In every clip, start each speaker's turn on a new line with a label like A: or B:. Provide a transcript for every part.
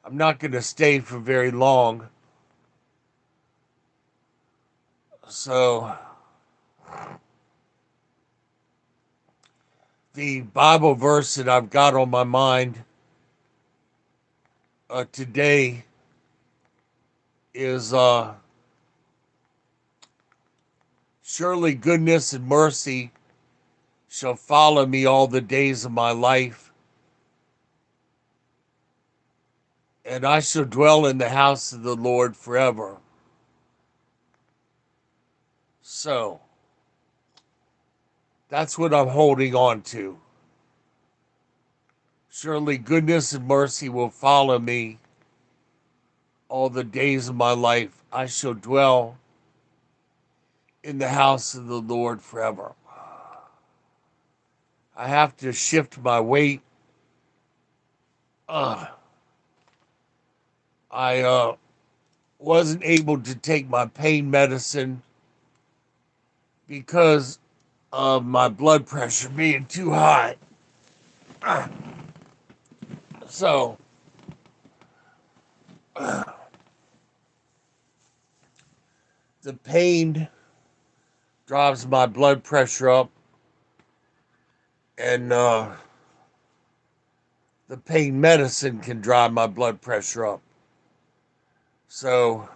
A: I'm not going to stay for very long. So, the Bible verse that I've got on my mind today is surely goodness and mercy shall follow me all the days of my life, and I shall dwell in the house of the Lord forever. So, that's what I'm holding on to. Surely goodness and mercy will follow me all the days of my life. I shall dwell in the house of the Lord forever. I have to shift my weight. Uh, I wasn't able to take my pain medicine because of my blood pressure being too high. So, the pain drives my blood pressure up, and the pain medicine can drive my blood pressure up. So,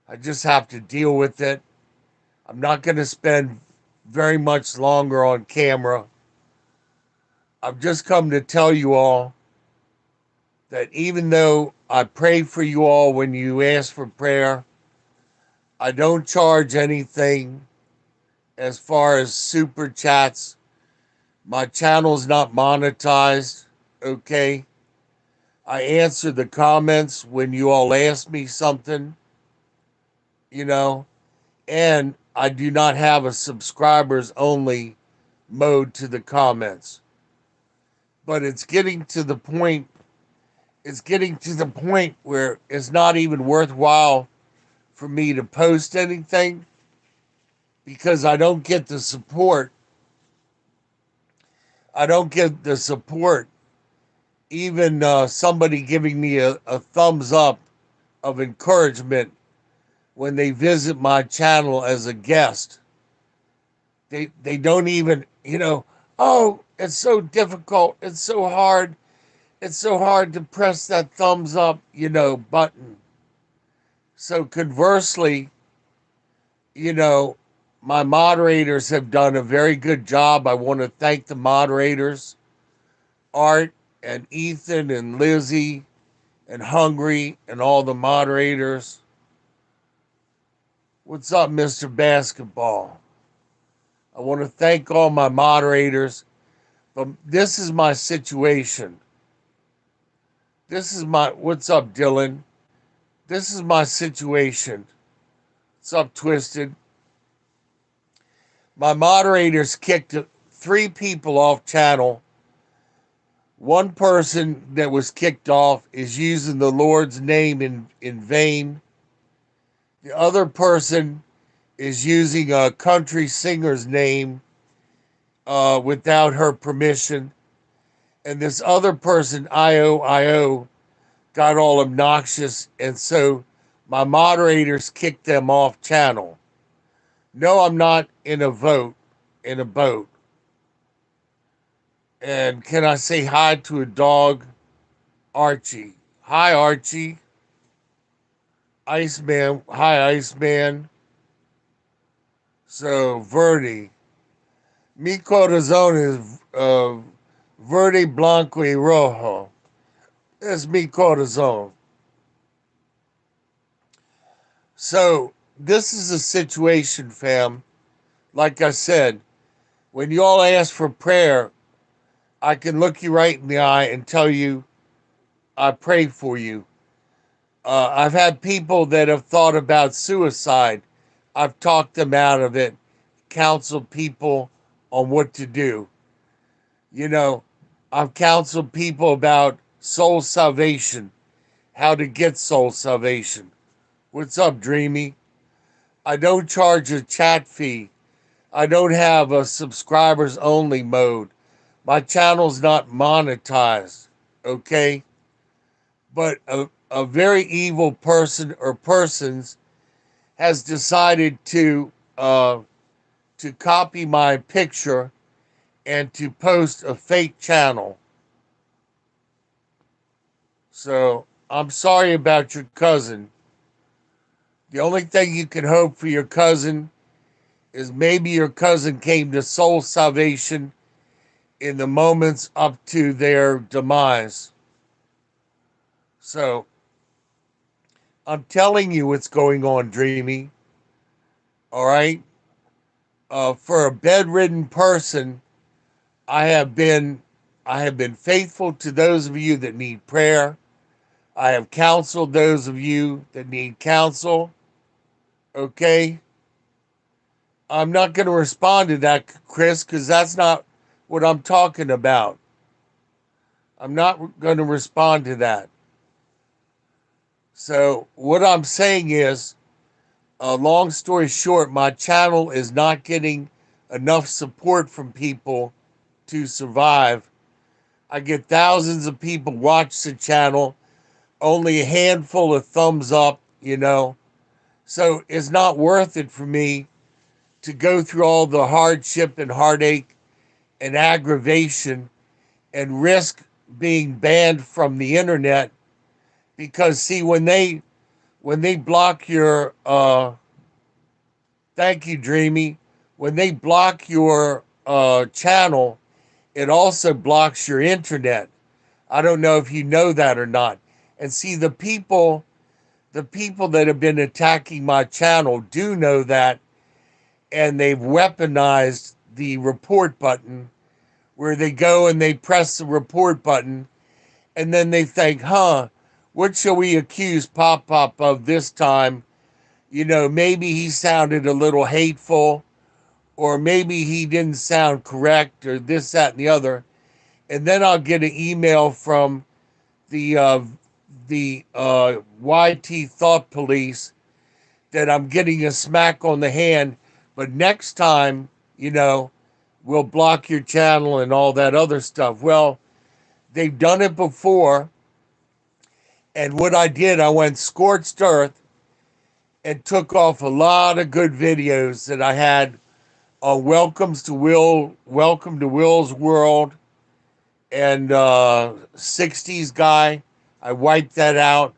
A: I just have to deal with it. I'm not going to spend very much longer on camera. I've just come to tell you all that even though I pray for you all when you ask for prayer, I don't charge anything as far as super chats. My channel's not monetized, okay? I answer the comments when you all ask me something, you know, and I do not have a subscribers only mode to the comments. But it's getting to the point where it's not even worthwhile for me to post anything because I don't get the support. I don't get the support. Even somebody giving me a thumbs up of encouragement when they visit my channel as a guest. They don't even, oh, it's so difficult. It's so hard. It's so hard to press that thumbs up, button. So conversely, you know, my moderators have done a very good job. I want to thank the moderators, Art and Ethan and Lizzie and Hungry and all the moderators. What's up, Mr. Basketball? I want to thank all my moderators, but this is my situation. What's up, Dylan? This is my situation. What's up, Twisted? My moderators kicked 3 people off channel. One person that was kicked off is using the Lord's name in vain. The other person is using a country singer's name without her permission. And this other person, IO, got all obnoxious. And so my moderators kicked them off channel. No, I'm not in a boat. And can I say hi to a dog? Archie. Hi, Archie. Iceman. Hi, Iceman. So, Verdi. Mi corazón is verde, blanco y rojo. That's mi corazón. So, this is a situation, fam. Like I said, when you all ask for prayer, I can look you right in the eye and tell you I pray for you. I've had people that have thought about suicide. I've talked them out of it, counseled people on what to do. I've counseled people about soul salvation, how to get soul salvation. What's up, Dreamy? I don't charge a chat fee. I don't have a subscribers only mode. My channel's not monetized, okay? but a very evil person or persons has decided to copy my picture and to post a fake channel. So I'm sorry about your cousin. The only thing you can hope for your cousin is maybe your cousin came to soul salvation in the moments up to their demise. So I'm telling you what's going on, Dreamy. All right. For a bedridden person, I have been I have been faithful to those of you that need prayer. I have counseled those of you that need counsel. Okay. I'm not going to respond to that, Chris, because that's not what I'm talking about. I'm not going to respond to that. So, what I'm saying is, long story short, my channel is not getting enough support from people to survive. I get thousands of people watch the channel, only a handful of thumbs up, you know. So, it's not worth it for me to go through all the hardship and heartache and aggravation and risk being banned from the internet because see when they block your thank you Dreamy, when they block your channel, it also blocks your internet. I don't know if you know that or not. And see the people that have been attacking my channel do know that, and they've weaponized the report button where they go and they press the report button and then they think, what shall we accuse Pop Pop of this time? You know, maybe he sounded a little hateful, or maybe he didn't sound correct, or this, that, and the other. And then I'll get an email from the YT Thought Police that I'm getting a smack on the hand. But next time, you know, we'll block your channel and all that other stuff. Well, they've done it before. And what I did, I went scorched earth and took off a lot of good videos that I had on Welcome to Will's World, and 60s guy. I wiped that out.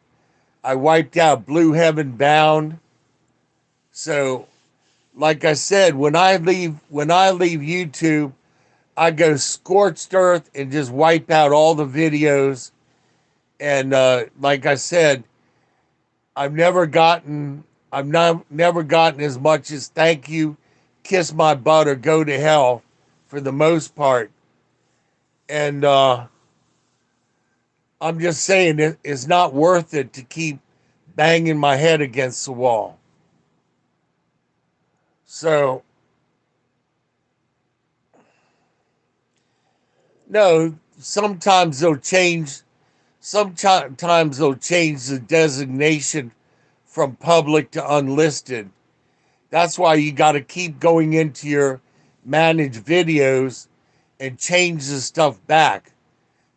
A: I wiped out Blue Heaven Bound. So, like I said, when I leave YouTube, I go scorched earth and just wipe out all the videos. And like I said, I've never gotten never gotten as much as thank you, kiss my butt or go to hell for the most part. And I'm just saying it's not worth it to keep banging my head against the wall. So no, sometimes they'll change the designation from public to unlisted. That's why you got to keep going into your managed videos and change the stuff back.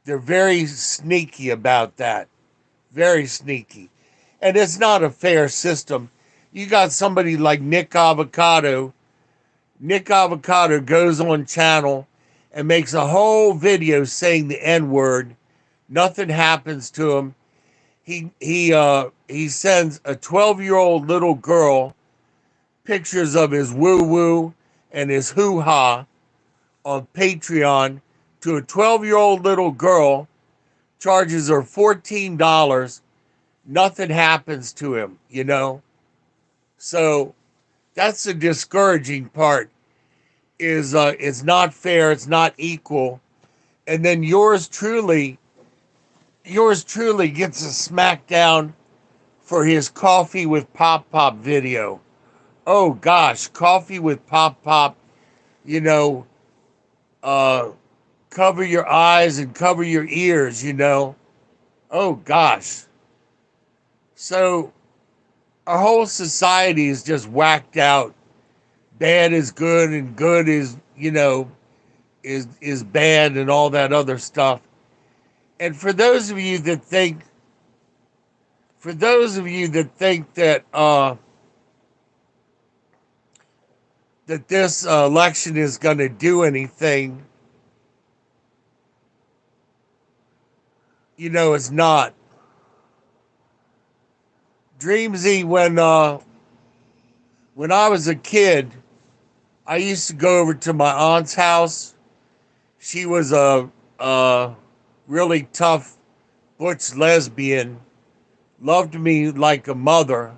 A: They're very sneaky about that. Very sneaky. And it's not a fair system. You got somebody like Nick Avocado. Nick Avocado goes on channel and makes a whole video saying the N-word. Nothing happens to him. He sends a 12-year-old little girl pictures of his woo-woo and his hoo-ha on Patreon to a 12-year-old little girl, charges her $14. Nothing happens to him, you know? So that's the discouraging part, is it's not fair, it's not equal. And then yours truly gets a smackdown for his Coffee with Pop Pop video. Oh gosh, Coffee with Pop Pop, you know, uh, cover your eyes and cover your ears, you know. Oh gosh. So our whole society is just whacked out. Bad is good and good is, you know, is bad and all that other stuff. And for those of you that think for those of you that think that that this election is going to do anything, it's not. Dreamsy, when I was a kid, I used to go over to my aunt's house. She was a really tough butch lesbian, loved me like a mother,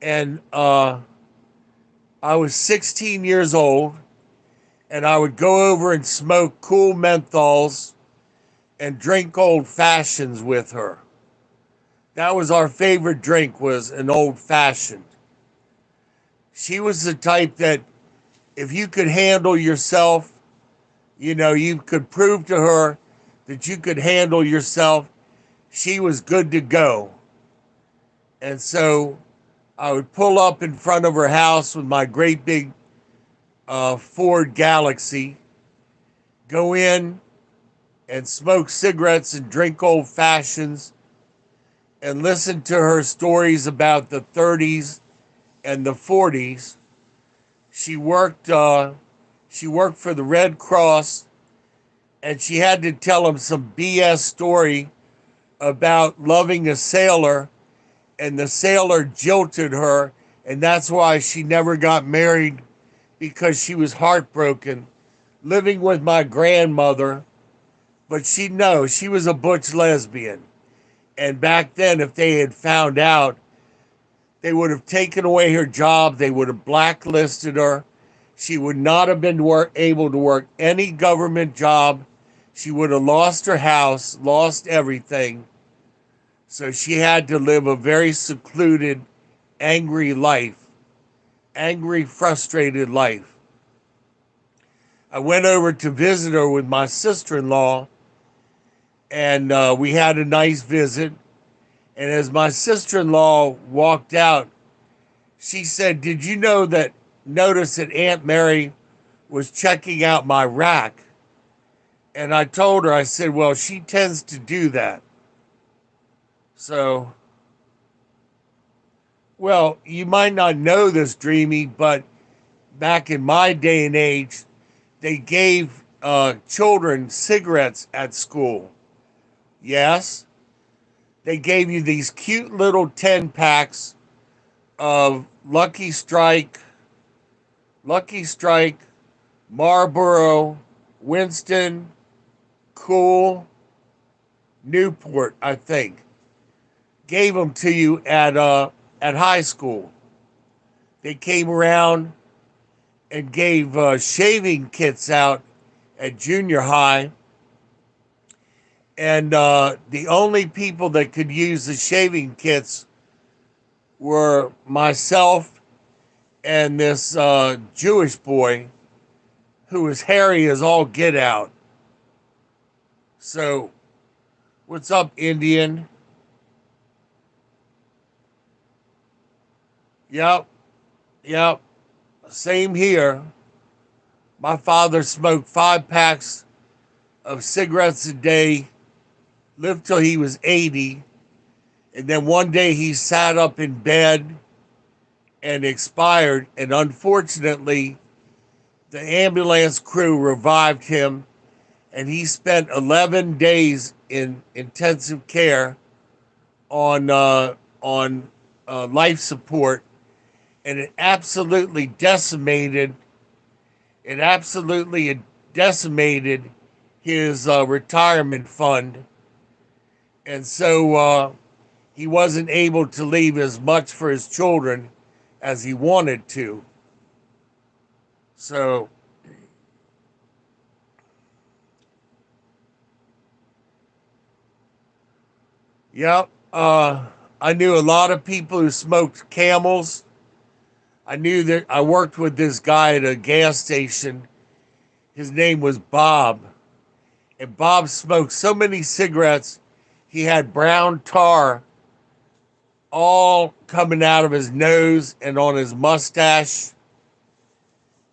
A: and I was 16 years old, and I would go over and smoke cool menthols and drink old fashions with her. That was our favorite drink, was an old fashioned. She was the type that if you could handle yourself, you could prove to her that you could handle yourself, she was good to go. And so I would pull up in front of her house with my great big Ford Galaxy, go in and smoke cigarettes and drink old fashions and listen to her stories about the 30s and the 40s. She worked for the Red Cross, and she had to tell him some BS story about loving a sailor, and the sailor jilted her, and that's why she never got married, because she was heartbroken living with my grandmother. But she was a butch lesbian. And back then, if they had found out, they would have taken away her job. They would have blacklisted her. She would not have been able to work any government job. She would have lost her house, lost everything. So she had to live a very secluded, angry life, angry, frustrated life. I went over to visit her with my sister-in-law, and we had a nice visit. And as my sister-in-law walked out, she said, "Did you notice that Aunt Mary was checking out my rack?" And I told her, I said, "Well, she tends to do that." So, well, you might not know this, Dreamy, but back in my day and age, they gave children cigarettes at school. Yes, they gave you these cute little 10 packs of Lucky Strike, Marlboro, Winston, Cool, Newport, I think. Gave them to you at high school. They came around and gave shaving kits out at junior high. And the only people that could use the shaving kits were myself and this Jewish boy who was hairy as all get out. So, what's up, Indian? Yep, yep, same here. My father smoked 5 packs of cigarettes a day, lived till he was 80, and then one day he sat up in bed and expired, and unfortunately, the ambulance crew revived him, and he spent 11 days in intensive care on life support, and it absolutely decimated his retirement fund, and so he wasn't able to leave as much for his children as he wanted to. So, yep, I knew a lot of people who smoked Camels. I knew that I worked with this guy at a gas station. His name was Bob. And Bob smoked so many cigarettes, he had brown tar all coming out of his nose and on his mustache.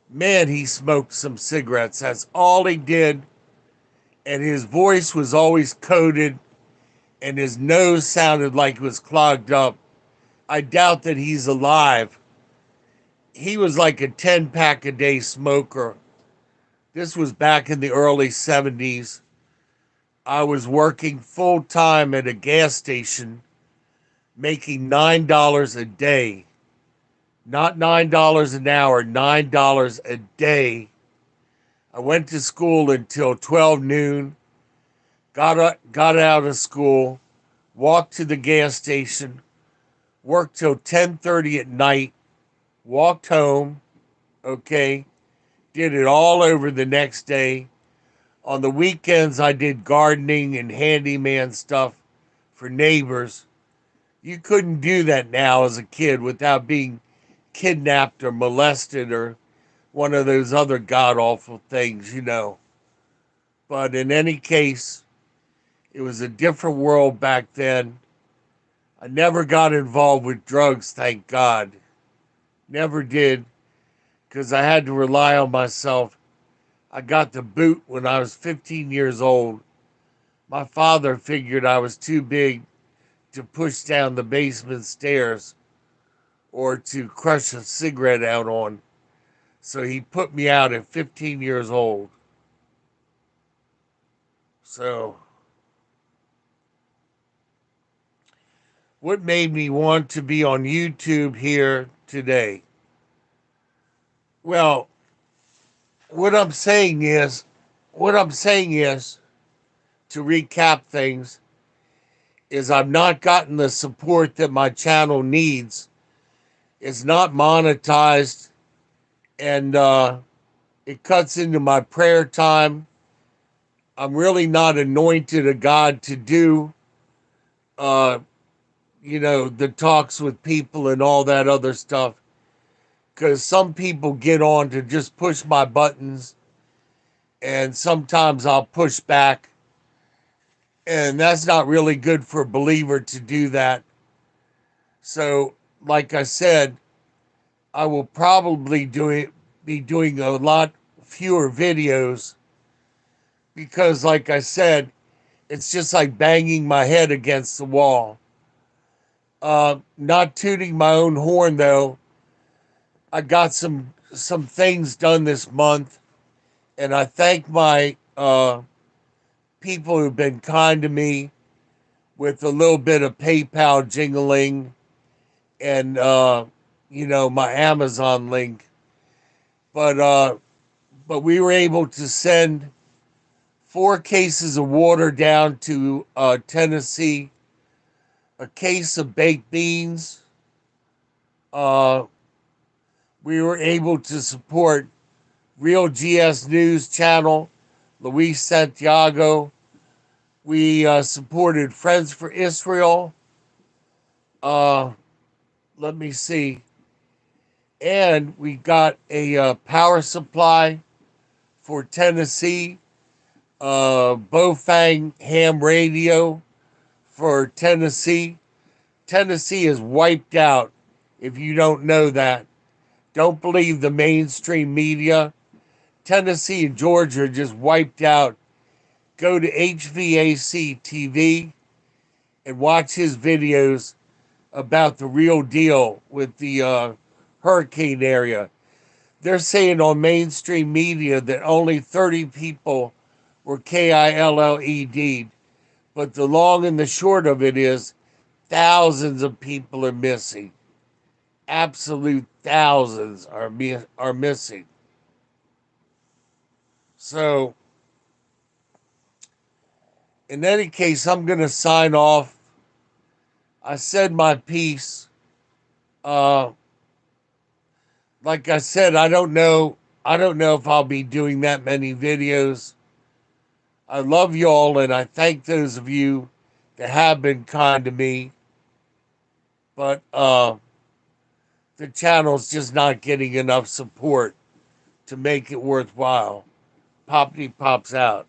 A: Man, he smoked some cigarettes. That's all he did. And his voice was always coated and his nose sounded like it was clogged up. I doubt that he's alive. He was like a 10-pack a day smoker. This was back in the early 70s. I was working full time at a gas station, making $9 a day. Not $9 an hour, $9 a day. I went to school until 12 noon, got out of school, walked to the gas station, worked till 10:30 at night, walked home, okay, did it all over the next day. On the weekends, I did gardening and handyman stuff for neighbors. You couldn't do that now as a kid without being kidnapped or molested or one of those other god awful things, you know. But in any case, it was a different world back then. I never got involved with drugs, thank God. Never did, because I had to rely on myself. I got the boot when I was 15 years old. My father figured I was too big to push down the basement stairs or to crush a cigarette out on. So he put me out at 15 years old. So, what made me want to be on YouTube here today? Well, what I'm saying is, to recap things, is I've not gotten the support that my channel needs. It's not monetized, and it cuts into my prayer time. I'm really not anointed of God to do, uh, the talks with people and all that other stuff. Because some people get on to just push my buttons, and sometimes I'll push back. And that's not really good for a believer to do that. So, like I said, I will probably be doing a lot fewer videos because, like I said, it's just like banging my head against the wall. Not tooting my own horn though. I got some things done this month, and I thank my people who've been kind to me with a little bit of PayPal jingling and my Amazon link. But we were able to send 4 cases of water down to Tennessee, a case of baked beans. We were able to support Real GS News Channel, Luis Santiago. We supported Friends for Israel. Let me see. And we got a power supply for Tennessee. Bofang ham radio for Tennessee. Tennessee is wiped out. If you don't know that, don't believe the mainstream media. Tennessee and Georgia are just wiped out. Go to HVAC TV and watch his videos about the real deal with the hurricane area. They're saying on mainstream media that only 30 people were KILLED'd. But the long and the short of it is thousands of people are missing. Absolute thousands are missing. So, in any case, I'm going to sign off. I said my piece. Like I said, I don't know if I'll be doing that many videos. I love y'all, and I thank those of you that have been kind to me. But the channel's just not getting enough support to make it worthwhile. Poppy pops out.